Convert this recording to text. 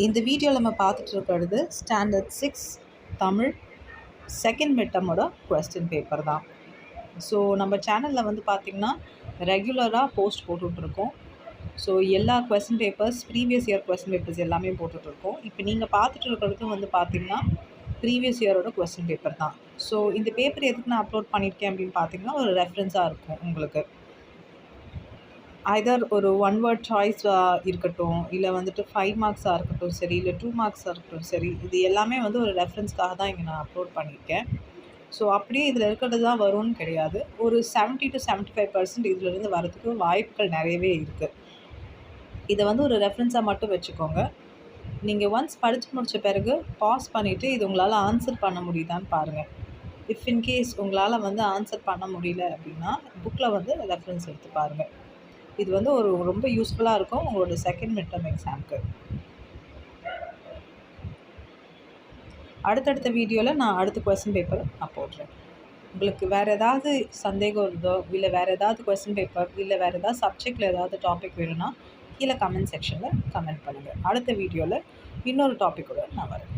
இந்த வீடியோவில் நம்ம பார்த்துட்டு இருக்கிறது ஸ்டாண்டர்ட் 6 தமிழ் செகண்ட் மிட்டமோட கொஸ்டின் பேப்பர் தான். ஸோ நம்ம சேனலில் வந்து பார்த்திங்கன்னா ரெகுலராக போஸ்ட் போட்டுட்ருக்கோம். ஸோ எல்லா question papers previous year question papers எல்லாமே போட்டுட்ருக்கோம். இப்போ நீங்கள் பார்த்துட்டு இருக்கிறதும் வந்து பார்த்திங்கன்னா ப்ரீவியஸ் இயரோட கொஸ்டின் பேப்பர் தான். ஸோ இந்த பேப்பர் எதுக்கு நான் அப்லோட் பண்ணியிருக்கேன் அப்படின்னு பார்த்திங்கன்னா ஒரு ரெஃபரன்ஸாக இருக்கும் உங்களுக்கு. ஐதர் ஒரு 1 வேர்ட் சாய்ஸ் இருக்கட்டும், இல்லை வந்துட்டு 5 மார்க்ஸாக இருக்கட்டும் சரி, இல்லை 2 மார்க்ஸாக இருக்கட்டும் சரி, இது எல்லாமே வந்து ஒரு ரெஃபரன்ஸ்க்காக தான் இங்கே நான் அப்லோட் பண்ணியிருக்கேன். ஸோ அப்படியே இதில் இருக்கிறது தான் வரும்னு கிடையாது. ஒரு 70 to 75% இதிலிருந்து வரதுக்கு வாய்ப்புகள் நிறையவே இருக்குது. இதை வந்து ஒரு ரெஃபரன்ஸாக மட்டும் வச்சுக்கோங்க. நீங்கள் ஒன்ஸ் படித்து முடித்த பிறகு பாஸ் பண்ணிவிட்டு இது உங்களால் ஆன்சர் பண்ண முடியுதான்னு பாருங்கள். இஃப் இன்கேஸ் உங்களால் வந்து ஆன்சர் பண்ண முடியல அப்படின்னா புக்கில் வந்து ரெஃபரன்ஸ் எடுத்து பாருங்கள். இது வந்து ரொம்ப யூஸ்ஃபுல்லாக இருக்கும் உங்களோட செகண்ட் மிட்டம் எக்ஸாமுக்கு. அடுத்தடுத்த வீடியோவில் நான் அடுத்த கொஸ்டின் பேப்பர் நான் போடுறேன். உங்களுக்கு வேறு ஏதாவது சந்தேகம் இருந்தோ, இல்லை வேறு ஏதாவது கொஸ்டின் பேப்பர், இல்லை வேறு ஏதாவது சப்ஜெக்டில் ஏதாவது டாபிக் வேணும்னா கீழே கமெண்ட் செக்ஷனில் கமெண்ட் பண்ணுங்கள். அடுத்த வீடியோவில் இன்னொரு டாப்பிக்கோடு நான் வரேன்.